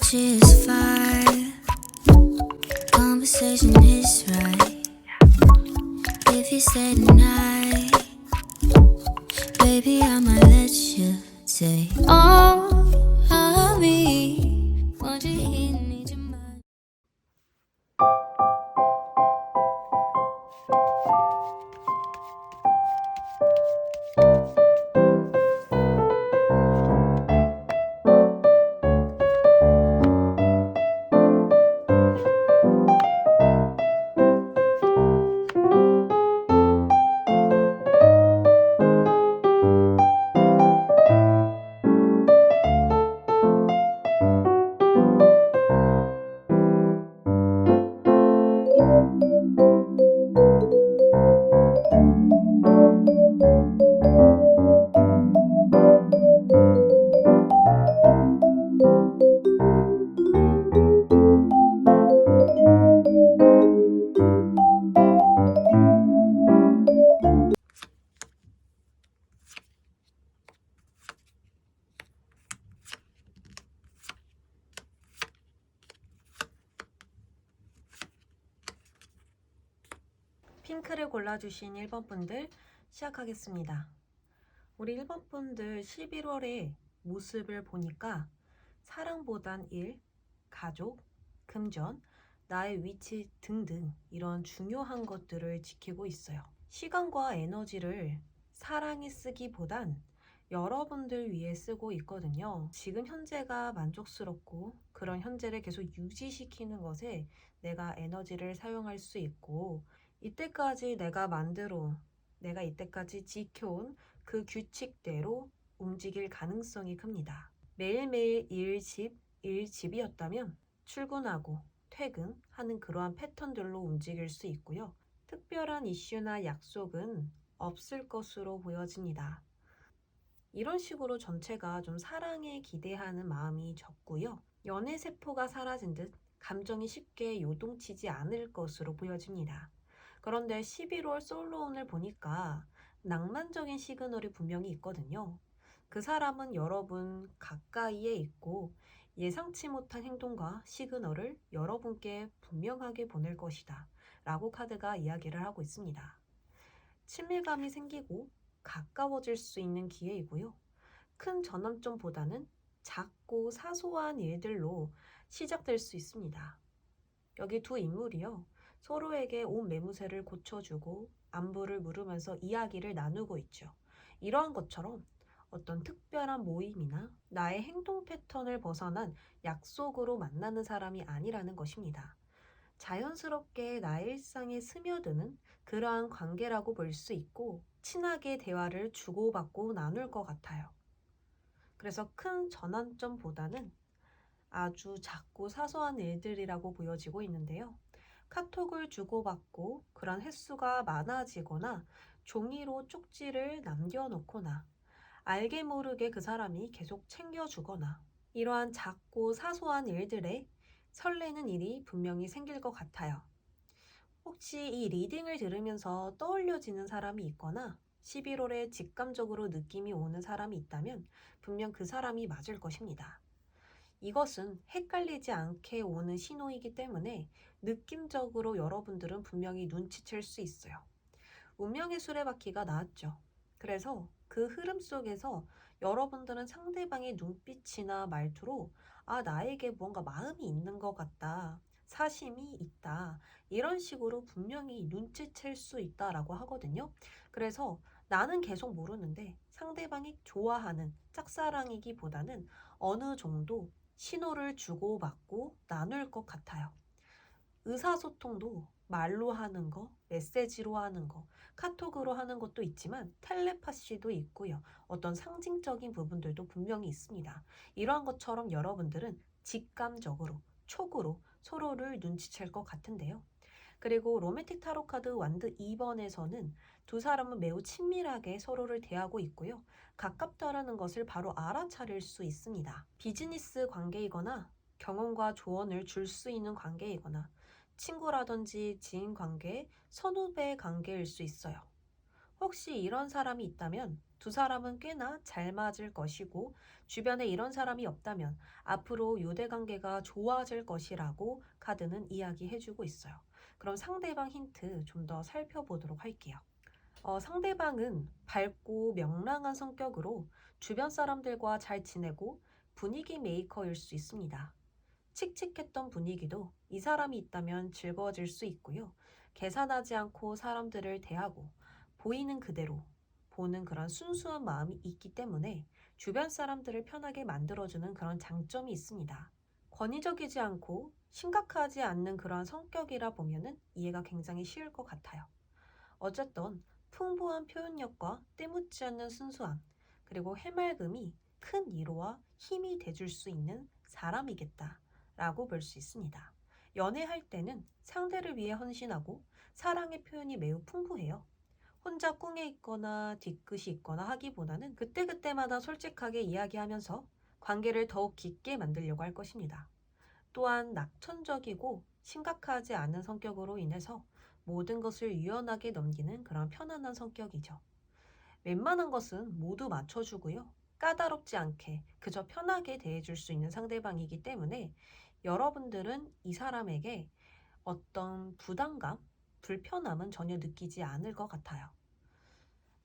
energy is fire. Conversation is right. If you stay tonight, baby, I might let you take all of me. Want you here, need your mind. 핑크를 골라주신 1번 분들 시작하겠습니다. 우리 1번 분들 11월의 모습을 보니까 사랑보단 일, 가족, 금전, 나의 위치 등등 이런 중요한 것들을 지키고 있어요. 시간과 에너지를 사랑에 쓰기보단 여러분들 위해 쓰고 있거든요. 지금 현재가 만족스럽고 그런 현재를 계속 유지시키는 것에 내가 에너지를 사용할 수 있고, 이때까지 내가 이때까지 지켜온 그 규칙대로 움직일 가능성이 큽니다. 매일매일 일 집이었다면 출근하고 퇴근하는 그러한 패턴들로 움직일 수 있고요. 특별한 이슈나 약속은 없을 것으로 보여집니다. 이런 식으로 전체가 좀 사랑에 기대하는 마음이 적고요. 연애 세포가 사라진 듯 감정이 쉽게 요동치지 않을 것으로 보여집니다. 그런데 11월 솔로운을 보니까 낭만적인 시그널이 분명히 있거든요. 그 사람은 여러분 가까이에 있고 예상치 못한 행동과 시그널을 여러분께 분명하게 보낼 것이다 라고 카드가 이야기를 하고 있습니다. 친밀감이 생기고 가까워질 수 있는 기회이고요. 큰 전환점보다는 작고 사소한 일들로 시작될 수 있습니다. 여기 두 인물이요, 서로에게 옷 매무새를 고쳐주고 안부를 물으면서 이야기를 나누고 있죠. 이러한 것처럼 어떤 특별한 모임이나 나의 행동 패턴을 벗어난 약속으로 만나는 사람이 아니라는 것입니다. 자연스럽게 나의 일상에 스며드는 그러한 관계라고 볼 수 있고, 친하게 대화를 주고받고 나눌 것 같아요. 그래서 큰 전환점보다는 아주 작고 사소한 일들이라고 보여지고 있는데요. 카톡을 주고받고 그런 횟수가 많아지거나 종이로 쪽지를 남겨놓거나 알게 모르게 그 사람이 계속 챙겨주거나, 이러한 작고 사소한 일들에 설레는 일이 분명히 생길 것 같아요. 혹시 이 리딩을 들으면서 떠올려지는 사람이 있거나 11월에 직감적으로 느낌이 오는 사람이 있다면 분명 그 사람이 맞을 것입니다. 이것은 헷갈리지 않게 오는 신호이기 때문에 느낌적으로 여러분들은 분명히 눈치챌 수 있어요. 운명의 수레바퀴가 나왔죠. 그래서 그 흐름 속에서 여러분들은 상대방의 눈빛이나 말투로 나에게 뭔가 마음이 있는 것 같다, 사심이 있다, 이런 식으로 분명히 눈치챌 수 있다라고 하거든요. 그래서 나는 계속 모르는데 상대방이 좋아하는 짝사랑이기보다는 어느 정도 신호를 주고받고 나눌 것 같아요. 의사소통도 말로 하는 거, 메시지로 하는 거, 카톡으로 하는 것도 있지만 텔레파시도 있고요. 어떤 상징적인 부분들도 분명히 있습니다. 이러한 것처럼 여러분들은 직감적으로, 촉으로 서로를 눈치챌 것 같은데요. 그리고 로맨틱 타로 카드 완드 2번에서는 두 사람은 매우 친밀하게 서로를 대하고 있고요. 가깝다라는 것을 바로 알아차릴 수 있습니다. 비즈니스 관계이거나 경험과 조언을 줄 수 있는 관계이거나 친구라든지 지인 관계, 선후배 관계일 수 있어요. 혹시 이런 사람이 있다면 두 사람은 꽤나 잘 맞을 것이고 주변에 이런 사람이 없다면 앞으로 유대관계가 좋아질 것이라고 카드는 이야기해주고 있어요. 그럼 상대방 힌트 좀 더 살펴보도록 할게요. 상대방은 밝고 명랑한 성격으로 주변 사람들과 잘 지내고 분위기 메이커일 수 있습니다. 칙칙했던 분위기도 이 사람이 있다면 즐거워질 수 있고요. 계산하지 않고 사람들을 대하고 보이는 그대로 보는 그런 순수한 마음이 있기 때문에 주변 사람들을 편하게 만들어주는 그런 장점이 있습니다. 권위적이지 않고 심각하지 않는 그러한 성격이라 보면은 이해가 굉장히 쉬울 것 같아요. 어쨌든 풍부한 표현력과 때묻지 않는 순수함, 그리고 해맑음이 큰 위로와 힘이 돼줄 수 있는 사람이겠다라고 볼 수 있습니다. 연애할 때는 상대를 위해 헌신하고 사랑의 표현이 매우 풍부해요. 혼자 꿍에 있거나 뒤끝이 있거나 하기보다는 그때그때마다 솔직하게 이야기하면서 관계를 더욱 깊게 만들려고 할 것입니다. 또한 낙천적이고 심각하지 않은 성격으로 인해서 모든 것을 유연하게 넘기는 그런 편안한 성격이죠. 웬만한 것은 모두 맞춰주고요. 까다롭지 않게 그저 편하게 대해줄 수 있는 상대방이기 때문에 여러분들은 이 사람에게 어떤 부담감, 불편함은 전혀 느끼지 않을 것 같아요.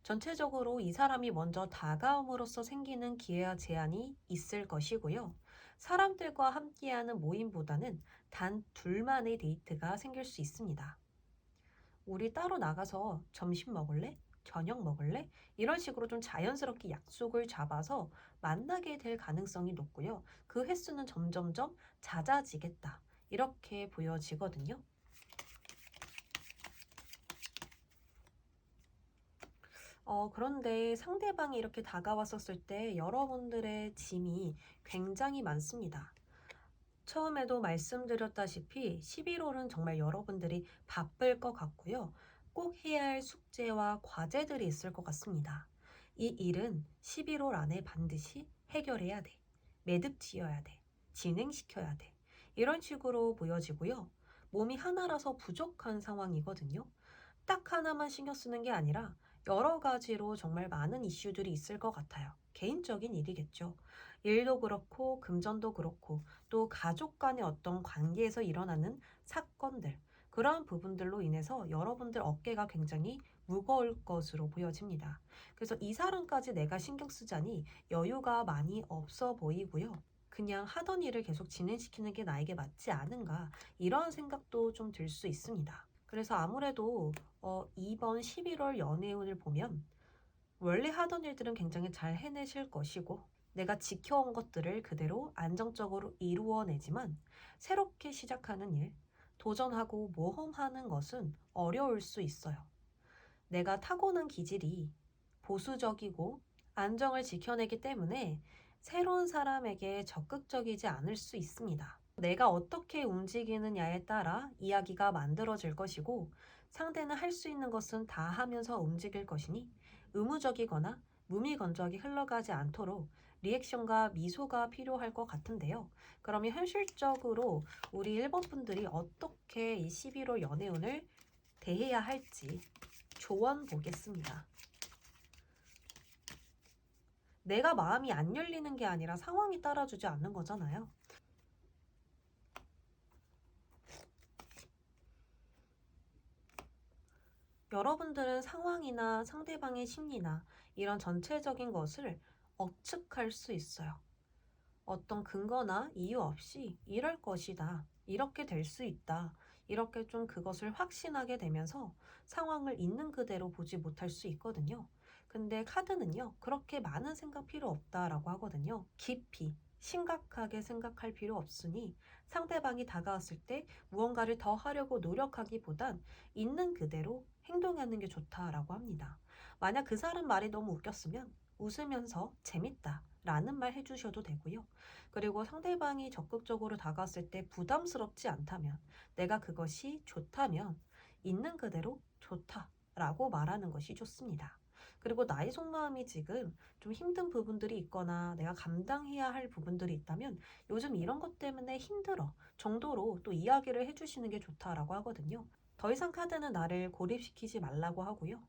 전체적으로 이 사람이 먼저 다가옴으로써 생기는 기회와 제한이 있을 것이고요. 사람들과 함께하는 모임보다는 단 둘만의 데이트가 생길 수 있습니다. 우리 따로 나가서 점심 먹을래? 저녁 먹을래? 이런 식으로 좀 자연스럽게 약속을 잡아서 만나게 될 가능성이 높고요. 그 횟수는 점점점 잦아지겠다. 이렇게 보여지거든요. 그런데 상대방이 이렇게 다가왔었을 때 여러분들의 짐이 굉장히 많습니다. 처음에도 말씀드렸다시피 11월은 정말 여러분들이 바쁠 것 같고요. 꼭 해야 할 숙제와 과제들이 있을 것 같습니다. 이 일은 11월 안에 반드시 해결해야 돼. 매듭 지어야 돼. 진행시켜야 돼. 이런 식으로 보여지고요. 몸이 하나라서 부족한 상황이거든요. 딱 하나만 신경 쓰는 게 아니라 여러 가지로 정말 많은 이슈들이 있을 것 같아요. 개인적인 일이겠죠. 일도 그렇고 금전도 그렇고 또 가족 간의 어떤 관계에서 일어나는 사건들, 그러한 부분들로 인해서 여러분들 어깨가 굉장히 무거울 것으로 보여집니다. 그래서 이 사람까지 내가 신경 쓰자니 여유가 많이 없어 보이고요. 그냥 하던 일을 계속 진행시키는 게 나에게 맞지 않은가, 이런 생각도 좀 들 수 있습니다. 그래서 아무래도 이번 11월 연애운을 보면 원래 하던 일들은 굉장히 잘 해내실 것이고 내가 지켜온 것들을 그대로 안정적으로 이루어내지만 새롭게 시작하는 일, 도전하고 모험하는 것은 어려울 수 있어요. 내가 타고난 기질이 보수적이고 안정을 지켜내기 때문에 새로운 사람에게 적극적이지 않을 수 있습니다. 내가 어떻게 움직이느냐에 따라 이야기가 만들어질 것이고 상대는 할 수 있는 것은 다 하면서 움직일 것이니 의무적이거나 무미건조하게 흘러가지 않도록 리액션과 미소가 필요할 것 같은데요. 그러면 현실적으로 우리 1번 분들이 어떻게 이 11월 연애운을 대해야 할지 조언 보겠습니다. 내가 마음이 안 열리는 게 아니라 상황이 따라주지 않는 거잖아요. 여러분들은 상황이나 상대방의 심리나 이런 전체적인 것을 억측할 수 있어요. 어떤 근거나 이유 없이 이럴 것이다, 이렇게 될 수 있다, 이렇게 좀 그것을 확신하게 되면서 상황을 있는 그대로 보지 못할 수 있거든요. 근데 카드는요, 그렇게 많은 생각 필요 없다라고 하거든요. 깊이, 심각하게 생각할 필요 없으니 상대방이 다가왔을 때 무언가를 더 하려고 노력하기보단 있는 그대로 행동하는 게 좋다라고 합니다. 만약 그 사람 말이 너무 웃겼으면 웃으면서 재밌다 라는 말 해주셔도 되고요. 그리고 상대방이 적극적으로 다가왔을 때 부담스럽지 않다면, 내가 그것이 좋다면 있는 그대로 좋다라고 말하는 것이 좋습니다. 그리고 나의 속마음이 지금 좀 힘든 부분들이 있거나 내가 감당해야 할 부분들이 있다면 요즘 이런 것 때문에 힘들어 정도로 또 이야기를 해주시는 게 좋다라고 하거든요. 더 이상 카드는 나를 고립시키지 말라고 하고요.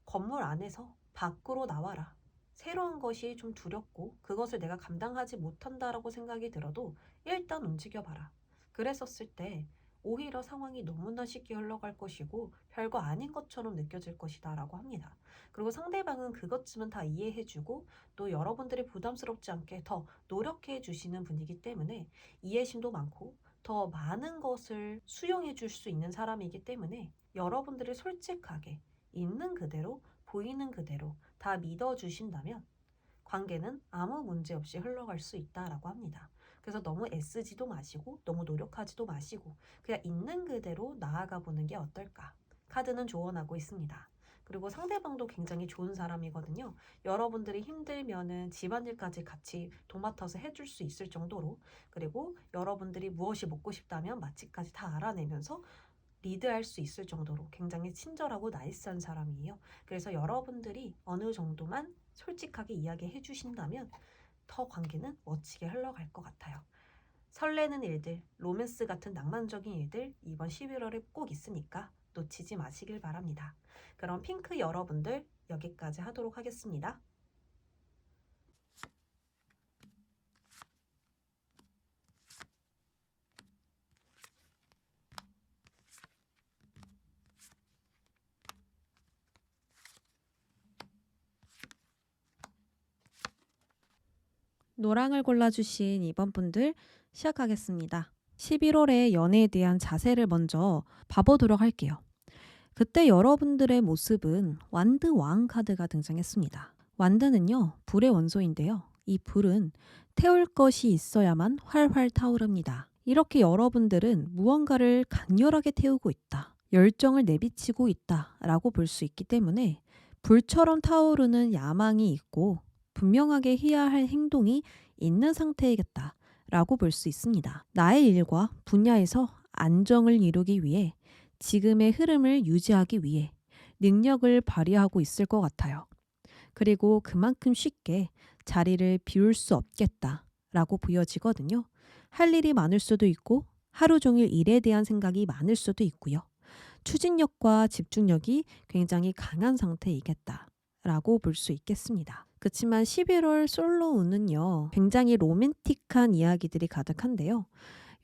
건물 안에서 밖으로 나와라. 새로운 것이 좀 두렵고 그것을 내가 감당하지 못한다라고 생각이 들어도 일단 움직여봐라. 그랬었을 때 오히려 상황이 너무나 쉽게 흘러갈 것이고 별거 아닌 것처럼 느껴질 것이다 라고 합니다. 그리고 상대방은 그것쯤은 다 이해해주고 또 여러분들이 부담스럽지 않게 더 노력해 주시는 분이기 때문에 이해심도 많고 더 많은 것을 수용해 줄 수 있는 사람이기 때문에 여러분들이 솔직하게 있는 그대로 보이는 그대로 다 믿어주신다면 관계는 아무 문제 없이 흘러갈 수 있다라고 합니다. 그래서 너무 애쓰지도 마시고 너무 노력하지도 마시고 그냥 있는 그대로 나아가 보는 게 어떨까? 카드는 조언하고 있습니다. 그리고 상대방도 굉장히 좋은 사람이거든요. 여러분들이 힘들면은 집안일까지 같이 도맡아서 해줄 수 있을 정도로, 그리고 여러분들이 무엇이 먹고 싶다면 맛집까지 다 알아내면서 리드할 수 있을 정도로 굉장히 친절하고 나이스한 사람이에요. 그래서 여러분들이 어느 정도만 솔직하게 이야기해 주신다면 더 관계는 멋지게 흘러갈 것 같아요. 설레는 일들, 로맨스 같은 낭만적인 일들 이번 11월에 꼭 있으니까 놓치지 마시길 바랍니다. 그럼 핑크 여러분들 여기까지 하도록 하겠습니다. 노랑을 골라주신 이번 분들 시작하겠습니다. 11월에 연애에 대한 자세를 먼저 봐보도록 할게요. 그때 여러분들의 모습은 완드 왕 카드가 등장했습니다. 완드는요, 불의 원소인데요. 이 불은 태울 것이 있어야만 활활 타오릅니다. 이렇게 여러분들은 무언가를 강렬하게 태우고 있다, 열정을 내비치고 있다라고 볼 수 있기 때문에 불처럼 타오르는 야망이 있고 분명하게 해야 할 행동이 있는 상태이겠다라고 볼 수 있습니다. 나의 일과 분야에서 안정을 이루기 위해, 지금의 흐름을 유지하기 위해 능력을 발휘하고 있을 것 같아요. 그리고 그만큼 쉽게 자리를 비울 수 없겠다라고 보여지거든요. 할 일이 많을 수도 있고 하루 종일 일에 대한 생각이 많을 수도 있고요. 추진력과 집중력이 굉장히 강한 상태이겠다라고 볼 수 있겠습니다. 그렇지만 11월 솔로운은요, 굉장히 로맨틱한 이야기들이 가득한데요.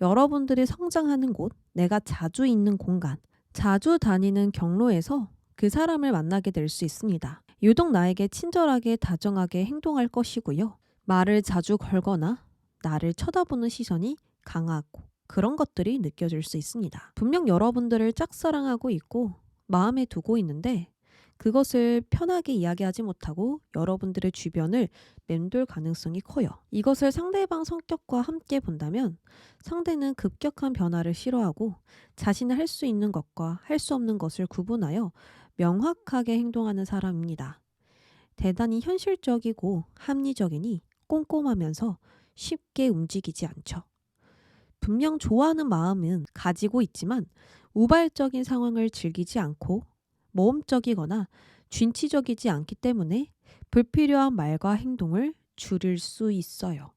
여러분들이 성장하는 곳, 내가 자주 있는 공간, 자주 다니는 경로에서 그 사람을 만나게 될 수 있습니다. 유독 나에게 친절하게 다정하게 행동할 것이고요. 말을 자주 걸거나 나를 쳐다보는 시선이 강하고 그런 것들이 느껴질 수 있습니다. 분명 여러분들을 짝사랑하고 있고 마음에 두고 있는데 그것을 편하게 이야기하지 못하고 여러분들의 주변을 맴돌 가능성이 커요. 이것을 상대방 성격과 함께 본다면 상대는 급격한 변화를 싫어하고 자신이 할 수 있는 것과 할 수 없는 것을 구분하여 명확하게 행동하는 사람입니다. 대단히 현실적이고 합리적이니 꼼꼼하면서 쉽게 움직이지 않죠. 분명 좋아하는 마음은 가지고 있지만 우발적인 상황을 즐기지 않고 모험적이거나 진취적이지 않기 때문에 불필요한 말과 행동을 줄일 수 있어요.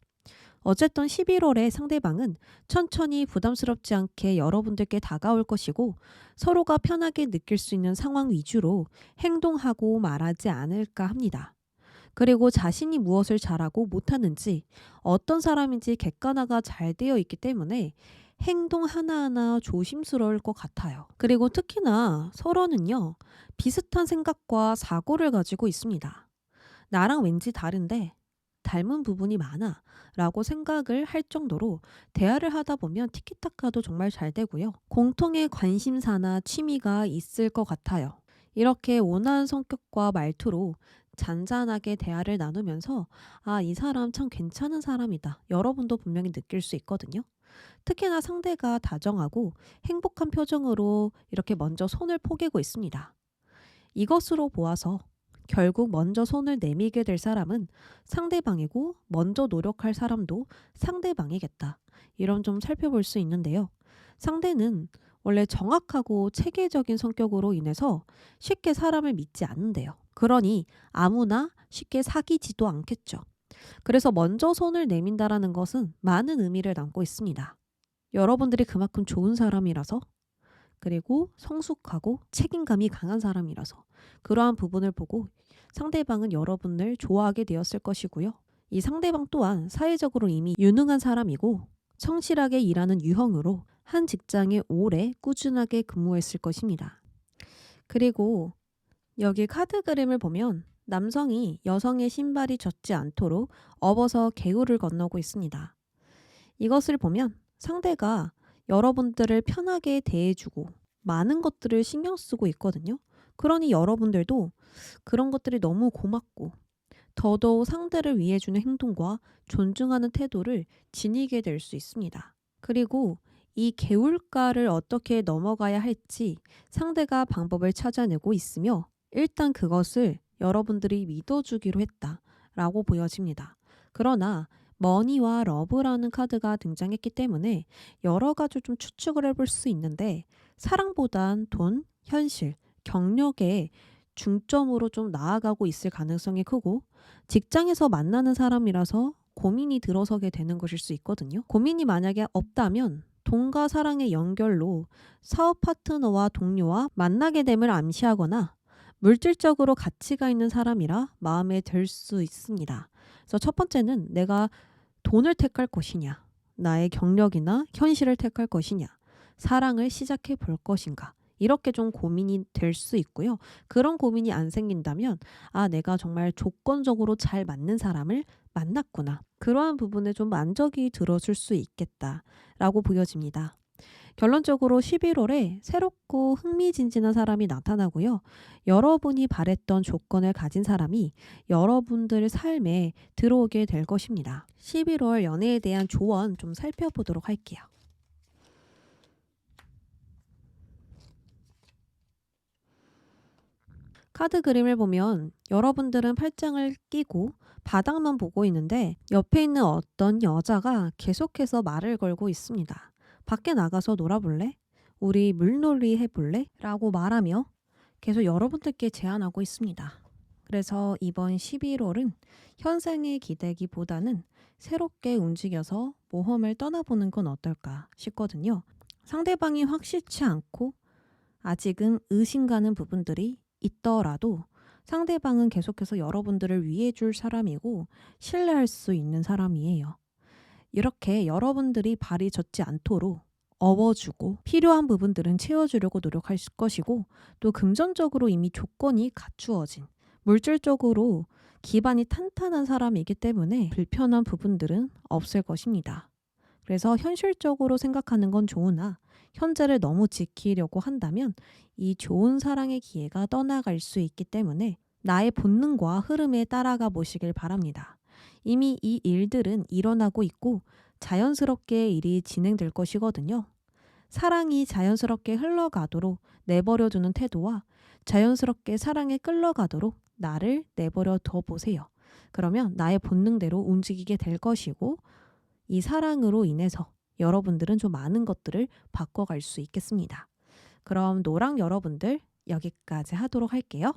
어쨌든 11월에 상대방은 천천히 부담스럽지 않게 여러분들께 다가올 것이고 서로가 편하게 느낄 수 있는 상황 위주로 행동하고 말하지 않을까 합니다. 그리고 자신이 무엇을 잘하고 못하는지, 어떤 사람인지 객관화가 잘 되어 있기 때문에 행동 하나하나 조심스러울 것 같아요. 그리고 특히나 서로는요, 비슷한 생각과 사고를 가지고 있습니다. 나랑 왠지 다른데 닮은 부분이 많아 라고 생각을 할 정도로 대화를 하다 보면 티키타카도 정말 잘 되고요. 공통의 관심사나 취미가 있을 것 같아요. 이렇게 온화한 성격과 말투로 잔잔하게 대화를 나누면서 이 사람 참 괜찮은 사람이다, 여러분도 분명히 느낄 수 있거든요. 특히나 상대가 다정하고 행복한 표정으로 이렇게 먼저 손을 포개고 있습니다. 이것으로 보아서 결국 먼저 손을 내밀게 될 사람은 상대방이고 먼저 노력할 사람도 상대방이겠다, 이런 좀 살펴볼 수 있는데요. 상대는 원래 정확하고 체계적인 성격으로 인해서 쉽게 사람을 믿지 않는데요. 그러니 아무나 쉽게 사귀지도 않겠죠. 그래서 먼저 손을 내민다라는 것은 많은 의미를 담고 있습니다. 여러분들이 그만큼 좋은 사람이라서, 그리고 성숙하고 책임감이 강한 사람이라서 그러한 부분을 보고 상대방은 여러분을 좋아하게 되었을 것이고요. 이 상대방 또한 사회적으로 이미 유능한 사람이고 성실하게 일하는 유형으로 한 직장에 오래 꾸준하게 근무했을 것입니다. 그리고 여기 카드 그림을 보면 남성이 여성의 신발이 젖지 않도록 업어서 개울을 건너고 있습니다. 이것을 보면 상대가 여러분들을 편하게 대해주고 많은 것들을 신경 쓰고 있거든요. 그러니 여러분들도 그런 것들이 너무 고맙고 더더욱 상대를 위해주는 행동과 존중하는 태도를 지니게 될 수 있습니다. 그리고 이 개울가를 어떻게 넘어가야 할지 상대가 방법을 찾아내고 있으며 일단 그것을 여러분들이 믿어주기로 했다라고 보여집니다. 그러나 머니와 러브라는 카드가 등장했기 때문에 여러 가지 좀 추측을 해볼 수 있는데 사랑보단 돈, 현실, 경력에 중점으로 좀 나아가고 있을 가능성이 크고 직장에서 만나는 사람이라서 고민이 들어서게 되는 것일 수 있거든요. 고민이 만약에 없다면 돈과 사랑의 연결로 사업 파트너와 동료와 만나게 됨을 암시하거나 물질적으로 가치가 있는 사람이라 마음에 들 수 있습니다. 그래서 첫 번째는 내가 돈을 택할 것이냐, 나의 경력이나 현실을 택할 것이냐, 사랑을 시작해 볼 것인가, 이렇게 좀 고민이 될 수 있고요. 그런 고민이 안 생긴다면 내가 정말 조건적으로 잘 맞는 사람을 만났구나. 그러한 부분에 좀 만족이 들어줄 수 있겠다라고 보여집니다. 결론적으로 11월에 새롭고 흥미진진한 사람이 나타나고요. 여러분이 바랬던 조건을 가진 사람이 여러분들 삶에 들어오게 될 것입니다. 11월 연애에 대한 조언 좀 살펴보도록 할게요. 카드 그림을 보면 여러분들은 팔짱을 끼고 바닥만 보고 있는데 옆에 있는 어떤 여자가 계속해서 말을 걸고 있습니다. 밖에 나가서 놀아볼래? 우리 물놀이 해볼래? 라고 말하며 계속 여러분들께 제안하고 있습니다. 그래서 이번 11월은 현생에 기대기보다는 새롭게 움직여서 모험을 떠나보는 건 어떨까 싶거든요. 상대방이 확실치 않고 아직은 의심가는 부분들이 있더라도 상대방은 계속해서 여러분들을 위해줄 사람이고 신뢰할 수 있는 사람이에요. 이렇게 여러분들이 발이 젖지 않도록 업어주고 필요한 부분들은 채워주려고 노력할 것이고 또 금전적으로 이미 조건이 갖추어진 물질적으로 기반이 탄탄한 사람이기 때문에 불편한 부분들은 없을 것입니다. 그래서 현실적으로 생각하는 건 좋으나 현재를 너무 지키려고 한다면 이 좋은 사랑의 기회가 떠나갈 수 있기 때문에 나의 본능과 흐름에 따라가 보시길 바랍니다. 이미 이 일들은 일어나고 있고 자연스럽게 일이 진행될 것이거든요. 사랑이 자연스럽게 흘러가도록 내버려두는 태도와 자연스럽게 사랑에 끌려가도록 나를 내버려 둬 보세요. 그러면 나의 본능대로 움직이게 될 것이고 이 사랑으로 인해서 여러분들은 좀 많은 것들을 바꿔갈 수 있겠습니다. 그럼 노랑 여러분들 여기까지 하도록 할게요.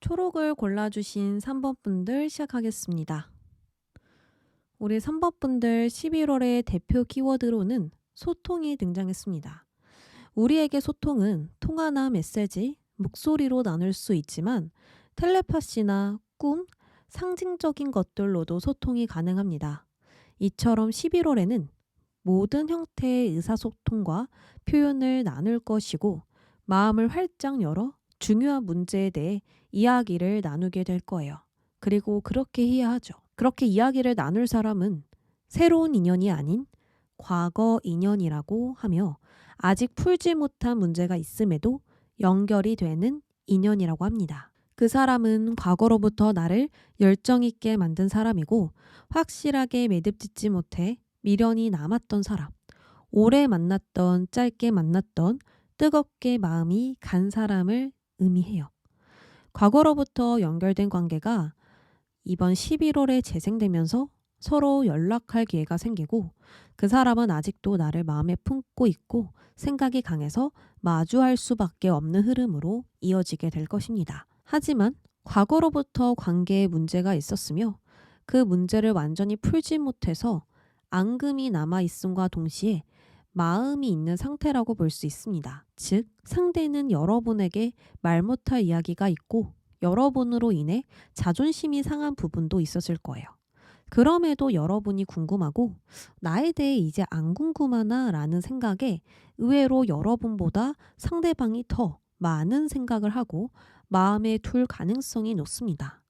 초록을 골라주신 3번 분들 시작하겠습니다. 우리 3번 분들 11월의 대표 키워드로는 소통이 등장했습니다. 우리에게 소통은 통화나 메시지, 목소리로 나눌 수 있지만 텔레파시나 꿈, 상징적인 것들로도 소통이 가능합니다. 이처럼 11월에는 모든 형태의 의사소통과 표현을 나눌 것이고 마음을 활짝 열어 중요한 문제에 대해 이야기를 나누게 될 거예요. 그리고 그렇게 해야 하죠. 그렇게 이야기를 나눌 사람은 새로운 인연이 아닌 과거 인연이라고 하며 아직 풀지 못한 문제가 있음에도 연결이 되는 인연이라고 합니다. 그 사람은 과거로부터 나를 열정 있게 만든 사람이고 확실하게 매듭짓지 못해 미련이 남았던 사람, 오래 만났던 짧게 만났던 뜨겁게 마음이 간 사람을 의미해요. 과거로부터 연결된 관계가 이번 11월에 재생되면서 서로 연락할 기회가 생기고 그 사람은 아직도 나를 마음에 품고 있고 생각이 강해서 마주할 수밖에 없는 흐름으로 이어지게 될 것입니다. 하지만 과거로부터 관계에 문제가 있었으며 그 문제를 완전히 풀지 못해서 앙금이 남아 있음과 동시에 마음이 있는 상태라고 볼 수 있습니다. 즉, 상대는 여러분에게 말 못할 이야기가 있고 여러분으로 인해 자존심이 상한 부분도 있었을 거예요. 그럼에도 여러분이 궁금하고 나에 대해 이제 안 궁금하나 라는 생각에 의외로 여러분보다 상대방이 더 많은 생각을 하고 마음에 둘 가능성이 높습니다.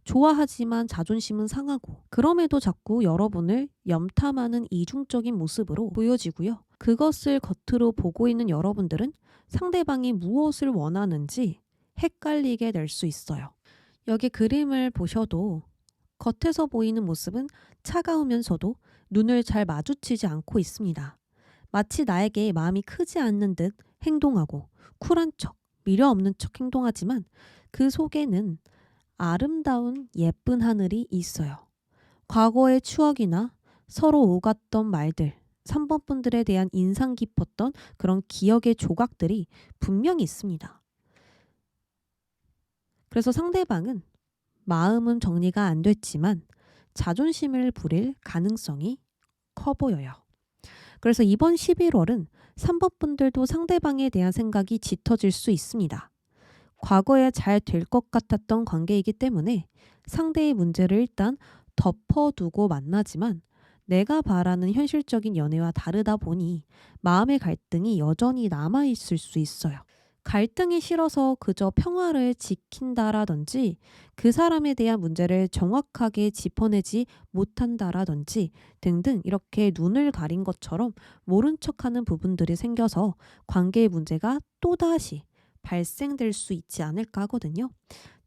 좋아하지만 자존심은 상하고 그럼에도 자꾸 여러분을 염탐하는 이중적인 모습으로 보여지고요. 그것을 겉으로 보고 있는 여러분들은 상대방이 무엇을 원하는지 헷갈리게 될 수 있어요. 여기 그림을 보셔도 겉에서 보이는 모습은 차가우면서도 눈을 잘 마주치지 않고 있습니다. 마치 나에게 마음이 크지 않는 듯 행동하고 쿨한 척, 미련 없는 척 행동하지만 그 속에는 아름다운 예쁜 하늘이 있어요. 과거의 추억이나 서로 오갔던 말들, 3번 분들에 대한 인상 깊었던 그런 기억의 조각들이 분명히 있습니다. 그래서 상대방은 마음은 정리가 안 됐지만 자존심을 부릴 가능성이 커 보여요. 그래서 이번 11월은 3번 분들도 상대방에 대한 생각이 짙어질 수 있습니다. 과거에 잘 될 것 같았던 관계이기 때문에 상대의 문제를 일단 덮어두고 만나지만 내가 바라는 현실적인 연애와 다르다 보니 마음의 갈등이 여전히 남아있을 수 있어요. 갈등이 싫어서 그저 평화를 지킨다라든지 그 사람에 대한 문제를 정확하게 짚어내지 못한다라든지 등등 이렇게 눈을 가린 것처럼 모른 척하는 부분들이 생겨서 관계의 문제가 또다시 발생될 수 있지 않을까 하거든요.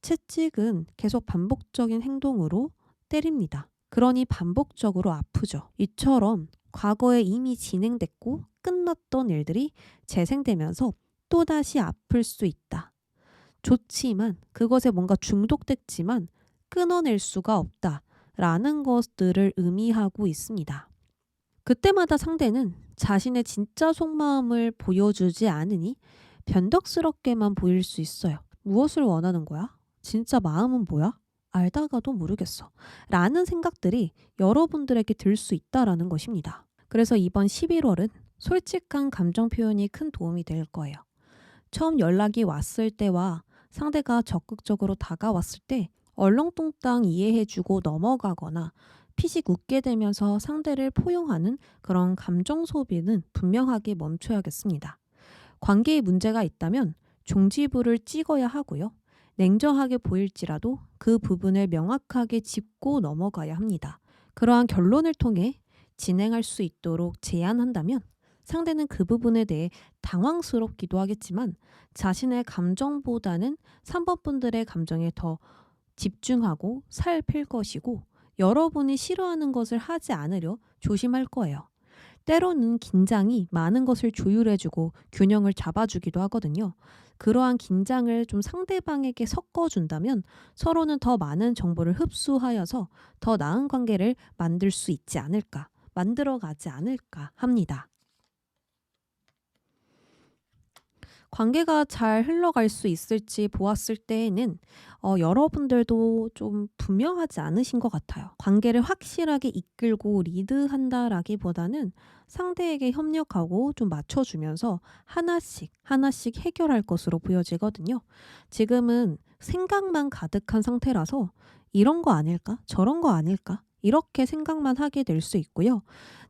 채찍은 계속 반복적인 행동으로 때립니다. 그러니 반복적으로 아프죠. 이처럼 과거에 이미 진행됐고 끝났던 일들이 재생되면서 또다시 아플 수 있다. 좋지만 그것에 뭔가 중독됐지만 끊어낼 수가 없다라는 것들을 의미하고 있습니다. 그때마다 상대는 자신의 진짜 속마음을 보여주지 않으니 변덕스럽게만 보일 수 있어요. 무엇을 원하는 거야? 진짜 마음은 뭐야? 알다가도 모르겠어. 라는 생각들이 여러분들에게 들 수 있다라는 것입니다. 그래서 이번 11월은 솔직한 감정 표현이 큰 도움이 될 거예요. 처음 연락이 왔을 때와 상대가 적극적으로 다가왔을 때 얼렁뚱땅 이해해주고 넘어가거나 피식 웃게 되면서 상대를 포용하는 그런 감정 소비는 분명하게 멈춰야겠습니다. 관계에 문제가 있다면 종지부를 찍어야 하고요. 냉정하게 보일지라도 그 부분을 명확하게 짚고 넘어가야 합니다. 그러한 결론을 통해 진행할 수 있도록 제안한다면 상대는 그 부분에 대해 당황스럽기도 하겠지만 자신의 감정보다는 3번 분들의 감정에 더 집중하고 살필 것이고 여러분이 싫어하는 것을 하지 않으려 조심할 거예요. 때로는 긴장이 많은 것을 조율해주고 균형을 잡아주기도 하거든요. 그러한 긴장을 좀 상대방에게 섞어준다면 서로는 더 많은 정보를 흡수하여서 더 나은 관계를 만들 수 있지 않을까, 만들어가지 않을까 합니다. 관계가 잘 흘러갈 수 있을지 보았을 때에는 여러분들도 좀 분명하지 않으신 것 같아요. 관계를 확실하게 이끌고 리드한다라기보다는 상대에게 협력하고 좀 맞춰주면서 하나씩 해결할 것으로 보여지거든요. 지금은 생각만 가득한 상태라서 이런 거 아닐까? 저런 거 아닐까? 이렇게 생각만 하게 될 수 있고요.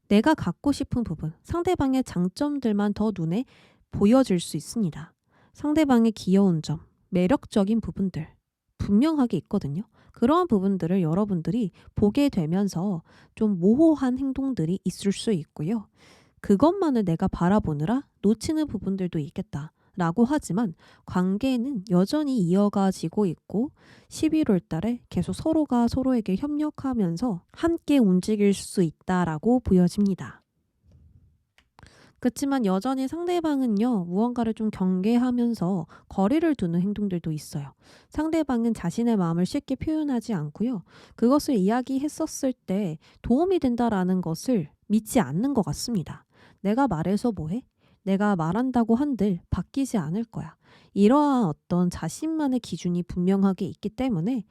내가 갖고 싶은 부분, 상대방의 장점들만 더 눈에 보여질 수 있습니다. 상대방의 귀여운 점, 매력적인 부분들 분명하게 있거든요. 그러한 부분들을 여러분들이 보게 되면서 좀 모호한 행동들이 있을 수 있고요. 그것만을 내가 바라보느라 놓치는 부분들도 있겠다라고 하지만 관계는 여전히 이어가지고 있고 11월 달에 계속 서로가 서로에게 협력하면서 함께 움직일 수 있다라고 보여집니다. 그치만 여전히 상대방은요, 무언가를 좀 경계하면서 거리를 두는 행동들도 있어요. 상대방은 자신의 마음을 쉽게 표현하지 않고요. 그것을 이야기했었을 때 도움이 된다라는 것을 믿지 않는 것 같습니다. 내가 말해서 뭐해? 내가 말한다고 한들 바뀌지 않을 거야. 이러한 어떤 자신만의 기준이 분명하게 있기 때문에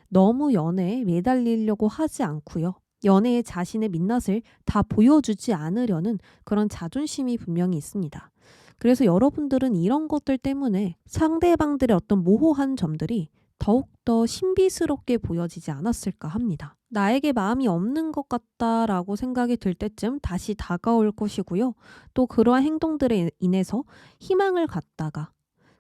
너무 연애에 매달리려고 하지 않고요. 연애의 자신의 민낯을 다 보여주지 않으려는 그런 자존심이 분명히 있습니다. 그래서 여러분들은 이런 것들 때문에 상대방들의 어떤 모호한 점들이 더욱더 신비스럽게 보여지지 않았을까 합니다. 나에게 마음이 없는 것 같다라고 생각이 들 때쯤 다시 다가올 것이고요. 또 그러한 행동들에 인해서 희망을 갖다가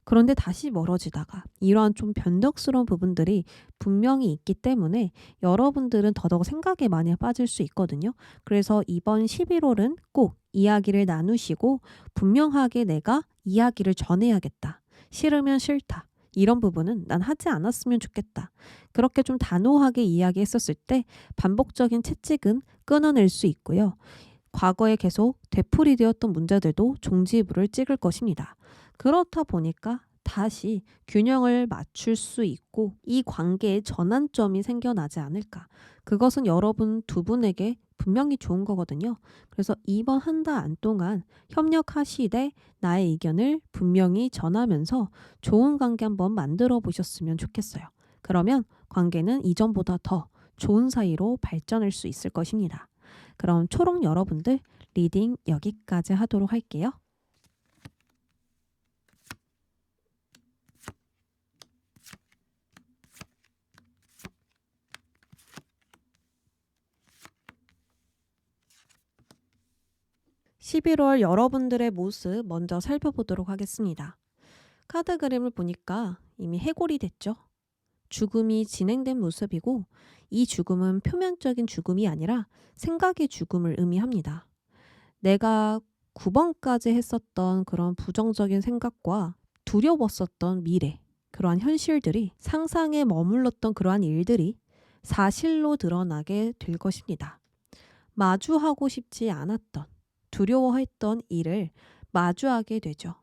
그런데 다시 멀어지다가 이러한 좀 변덕스러운 부분들이 분명히 있기 때문에 여러분들은 더더욱 생각에 많이 빠질 수 있거든요. 그래서 이번 11월은 꼭 이야기를 나누시고 분명하게 내가 이야기를 전해야겠다. 싫으면 싫다. 이런 부분은 난 하지 않았으면 좋겠다. 그렇게 좀 단호하게 이야기했었을 때 반복적인 채찍은 끊어낼 수 있고요. 과거에 계속 되풀이되었던 문제들도 종지부를 찍을 것입니다. 그렇다 보니까 다시 균형을 맞출 수 있고 이 관계에 전환점이 생겨나지 않을까. 그것은 여러분 두 분에게 분명히 좋은 거거든요. 그래서 이번 한 달 안 동안 협력하시되 나의 의견을 분명히 전하면서 좋은 관계 한번 만들어 보셨으면 좋겠어요. 그러면 관계는 이전보다 더 좋은 사이로 발전할 수 있을 것입니다. 그럼 초록 여러분들 리딩 여기까지 하도록 할게요. (11월) 여러분들의 모습 먼저 살펴보도록 하겠습니다. 카드 그림을 보니까 이미 해골이 됐죠. 죽음이 진행된 모습이고 이 죽음은 표면적인 죽음이 아니라 생각의 죽음을 의미합니다. 내가 9번까지 했었던 그런 부정적인 생각과 두려웠었던 미래, 그러한 현실들이 상상에 머물렀던 그러한 일들이 사실로 드러나게 될 것입니다. 마주하고 싶지 않았던, 두려워했던 일을 마주하게 되죠.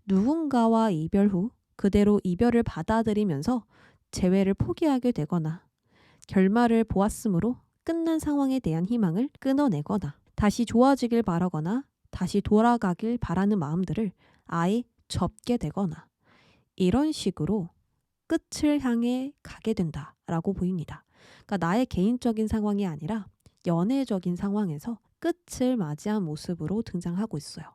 누군가와 이별 후 그대로 이별을 받아들이면서 재회를 포기하게 되거나 결말을 보았으므로 끝난 상황에 대한 희망을 끊어내거나 다시 좋아지길 바라거나 다시 돌아가길 바라는 마음들을 아예 접게 되거나 이런 식으로 끝을 향해 가게 된다라고 보입니다. 그러니까 나의 개인적인 상황이 아니라 연애적인 상황에서 끝을 맞이한 모습으로 등장하고 있어요.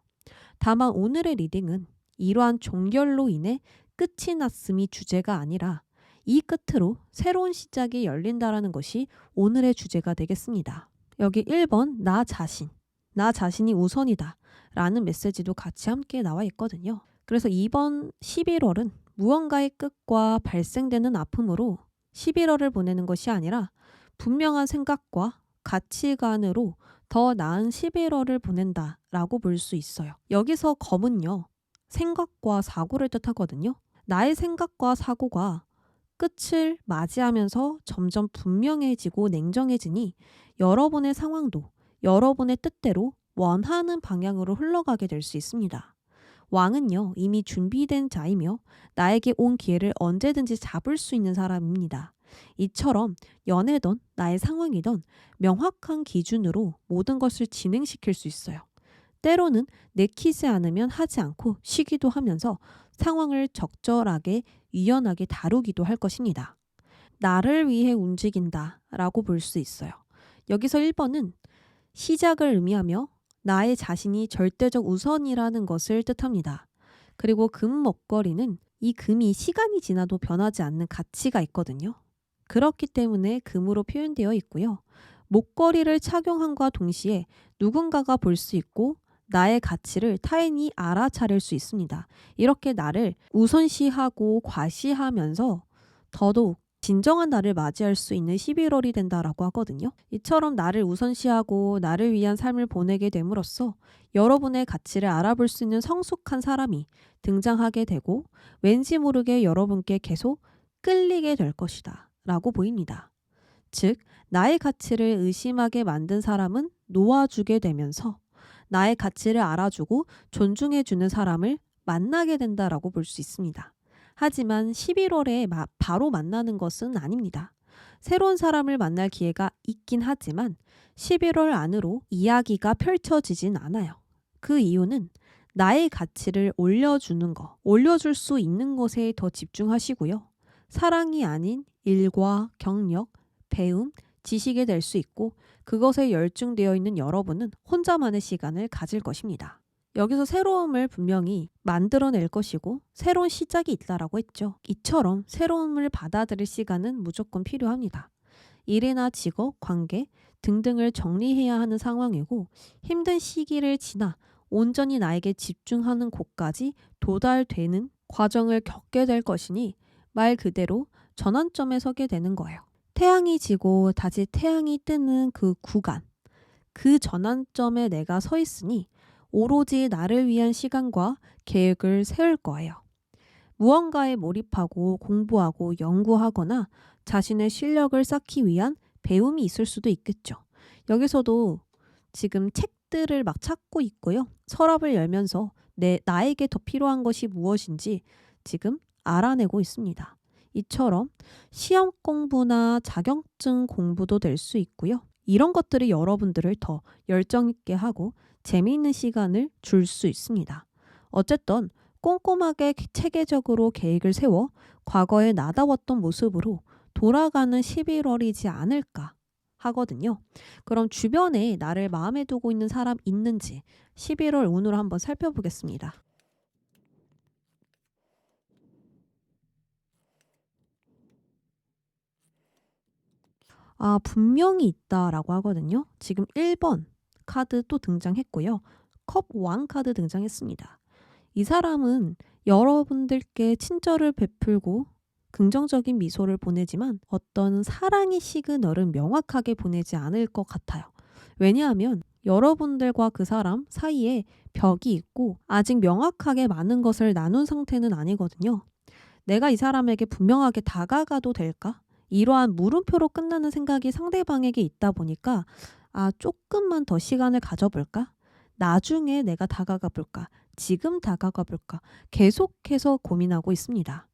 다만 오늘의 리딩은 이러한 종결로 인해 끝이 났음이 주제가 아니라 이 끝으로 새로운 시작이 열린다라는 것이 오늘의 주제가 되겠습니다. 여기 1번 나 자신이 우선이다 라는 메시지도 같이 함께 나와 있거든요. 그래서 이번 11월은 무언가의 끝과 발생되는 아픔으로 11월을 보내는 것이 아니라 분명한 생각과 가치관으로 더 나은 11월을 보낸다라고 볼 수 있어요. 여기서 검은요. 생각과 사고를 뜻하거든요. 나의 생각과 사고가 끝을 맞이하면서 점점 분명해지고 냉정해지니 여러분의 상황도 여러분의 뜻대로 원하는 방향으로 흘러가게 될 수 있습니다. 왕은요, 이미 준비된 자이며 나에게 온 기회를 언제든지 잡을 수 있는 사람입니다. 이처럼 연애든 나의 상황이든 명확한 기준으로 모든 것을 진행시킬 수 있어요. 때로는 내키지 않으면 하지 않고 쉬기도 하면서 상황을 적절하게 유연하게 다루기도 할 것입니다. 나를 위해 움직인다 라고 볼 수 있어요. 여기서 1번은 시작을 의미하며 나의 자신이 절대적 우선이라는 것을 뜻합니다. 그리고 금 먹거리는 이 금이 시간이 지나도 변하지 않는 가치가 있거든요. 그렇기 때문에 금으로 표현되어 있고요. 목걸이를 착용함과 동시에 누군가가 볼 수 있고 나의 가치를 타인이 알아차릴 수 있습니다. 이렇게 나를 우선시하고 과시하면서 더더욱 진정한 나를 맞이할 수 있는 11월이 된다라고 하거든요. 이처럼 나를 우선시하고 나를 위한 삶을 보내게 됨으로써 여러분의 가치를 알아볼 수 있는 성숙한 사람이 등장하게 되고 왠지 모르게 여러분께 계속 끌리게 될 것이다 라고 보입니다. 즉 나의 가치를 의심하게 만든 사람은 놓아주게 되면서 나의 가치를 알아주고 존중해주는 사람을 만나게 된다라고 볼 수 있습니다. 하지만 11월에 바로 만나는 것은 아닙니다. 새로운 사람을 만날 기회가 있긴 하지만 11월 안으로 이야기가 펼쳐지진 않아요. 그 이유는 나의 가치를 올려줄 수 있는 것에 더 집중하시고요. 사랑이 아닌 일과 경력, 배움, 지식에 될 수 있고 그것에 열중되어 있는 여러분은 혼자만의 시간을 가질 것입니다. 여기서 새로움을 분명히 만들어낼 것이고 새로운 시작이 있다라고 했죠. 이처럼 새로움을 받아들일 시간은 무조건 필요합니다. 일이나 직업, 관계 등등을 정리해야 하는 상황이고 힘든 시기를 지나 온전히 나에게 집중하는 곳까지 도달되는 과정을 겪게 될 것이니 말 그대로 전환점에 서게 되는 거예요. 태양이 지고 다시 태양이 뜨는 그 구간, 그 전환점에 내가 서 있으니 오로지 나를 위한 시간과 계획을 세울 거예요. 무언가에 몰입하고 공부하고 연구하거나 자신의 실력을 쌓기 위한 배움이 있을 수도 있겠죠. 여기서도 지금 책들을 막 찾고 있고요. 서랍을 열면서 나에게 더 필요한 것이 무엇인지 지금 알아내고 있습니다. 이처럼 시험 공부나 자격증 공부도 될 수 있고요. 이런 것들이 여러분들을 더 열정 있게 하고 재미있는 시간을 줄 수 있습니다. 어쨌든 꼼꼼하게 체계적으로 계획을 세워 과거에 나다웠던 모습으로 돌아가는 11월이지 않을까 하거든요. 그럼 주변에 나를 마음에 두고 있는 사람 있는지 11월 운으로 한번 살펴보겠습니다. 분명히 있다라고 하거든요. 지금 1번 카드 또 등장했고요. 컵 왕 카드 등장했습니다. 이 사람은 여러분들께 친절을 베풀고 긍정적인 미소를 보내지만 어떤 사랑의 시그널은 명확하게 보내지 않을 것 같아요. 왜냐하면 여러분들과 그 사람 사이에 벽이 있고 아직 명확하게 많은 것을 나눈 상태는 아니거든요. 내가 이 사람에게 분명하게 다가가도 될까? 이러한 물음표로 끝나는 생각이 상대방에게 있다 보니까 조금만 더 시간을 가져볼까? 나중에 내가 다가가 볼까? 지금 다가가 볼까? 계속해서 고민하고 있습니다.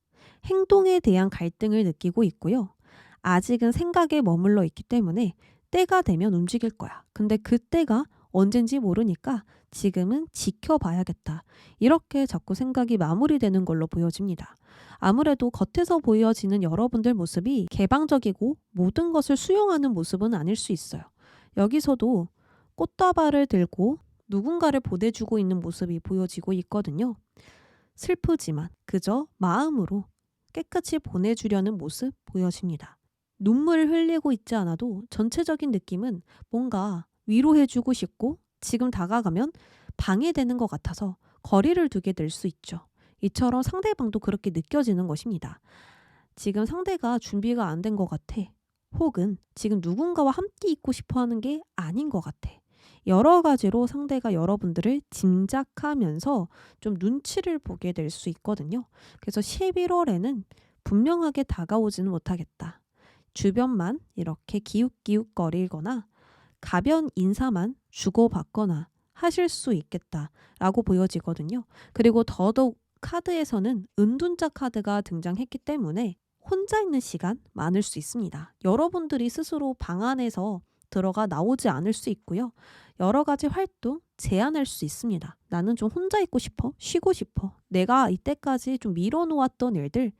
행동에 대한 갈등을 느끼고 있고요. 아직은 생각에 머물러 있기 때문에 때가 되면 움직일 거야. 근데 그 때가 언젠지 모르니까 지금은 지켜봐야겠다. 이렇게 자꾸 생각이 마무리되는 걸로 보여집니다. 아무래도 겉에서 보여지는 여러분들 모습이 개방적이고 모든 것을 수용하는 모습은 아닐 수 있어요. 여기서도 꽃다발을 들고 누군가를 보내주고 있는 모습이 보여지고 있거든요. 슬프지만 그저 마음으로 깨끗이 보내주려는 모습 보여집니다. 눈물을 흘리고 있지 않아도 전체적인 느낌은 뭔가 위로해주고 싶고 지금 다가가면 방해되는 것 같아서 거리를 두게 될 수 있죠. 이처럼 상대방도 그렇게 느껴지는 것입니다. 지금 상대가 준비가 안 된 것 같아. 혹은 지금 누군가와 함께 있고 싶어 하는 게 아닌 것 같아. 여러 가지로 상대가 여러분들을 짐작하면서 좀 눈치를 보게 될 수 있거든요. 그래서 11월에는 분명하게 다가오지는 못하겠다. 주변만 이렇게 기웃기웃거리거나 가벼운 인사만 주고받거나 하실 수 있겠다라고 보여지거든요. 그리고 더더욱 카드에서는 은둔자 카드가 등장했기 때문에 혼자 있는 시간 많을 수 있습니다. 여러분들이 스스로 방 안에서 들어가 나오지 않을 수 있고요. 여러 가지 활동 제한할 수 있습니다. 나는 좀 혼자 있고 싶어. 쉬고 싶어. 내가 이때까지 좀 미뤄놓았던 일들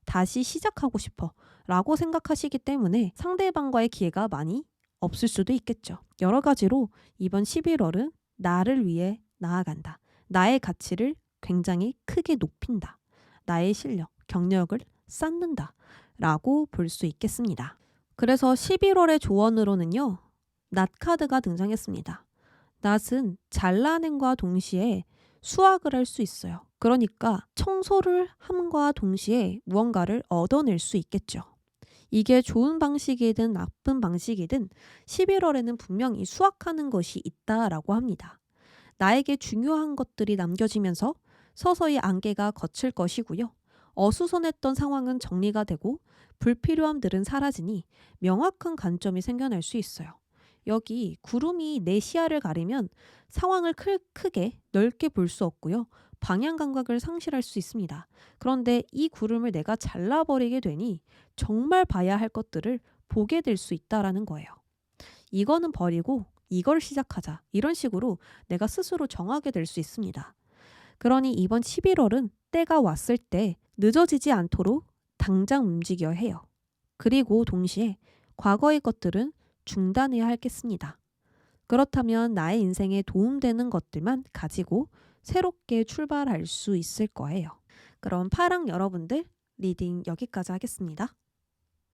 다시 시작하고 싶어. 라고 생각하시기 때문에 상대방과의 기회가 많이 없을 수도 있겠죠. 여러 가지로 이번 11월은 나를 위해 나아간다. 나의 가치를 굉장히 크게 높인다. 나의 실력, 경력을 쌓는다. 라고 볼 수 있겠습니다. 그래서 11월의 조언으로는요. 낫 카드가 등장했습니다. 낫은 잘라냄과 동시에 수확을 할 수 있어요. 그러니까 청소를 함과 동시에 무언가를 얻어낼 수 있겠죠. 이게 좋은 방식이든 나쁜 방식이든 11월에는 분명히 수확하는 것이 있다라고 합니다. 나에게 중요한 것들이 남겨지면서 서서히 안개가 걷힐 것이고요. 어수선했던 상황은 정리가 되고 불필요함들은 사라지니 명확한 관점이 생겨날 수 있어요. 여기 구름이 내 시야를 가리면 상황을 크게 넓게 볼 수 없고요. 방향 감각을 상실할 수 있습니다. 그런데 이 구름을 내가 잘라버리게 되니 정말 봐야 할 것들을 보게 될 수 있다라는 거예요. 이거는 버리고 이걸 시작하자. 이런 식으로 내가 스스로 정하게 될 수 있습니다. 그러니 이번 11월은 때가 왔을 때 늦어지지 않도록 당장 움직여야 해요. 그리고 동시에 과거의 것들은 중단해야 하겠습니다. 그렇다면 나의 인생에 도움되는 것들만 가지고 새롭게 출발할 수 있을 거예요. 그럼 파랑 여러분들, 리딩 여기까지 하겠습니다.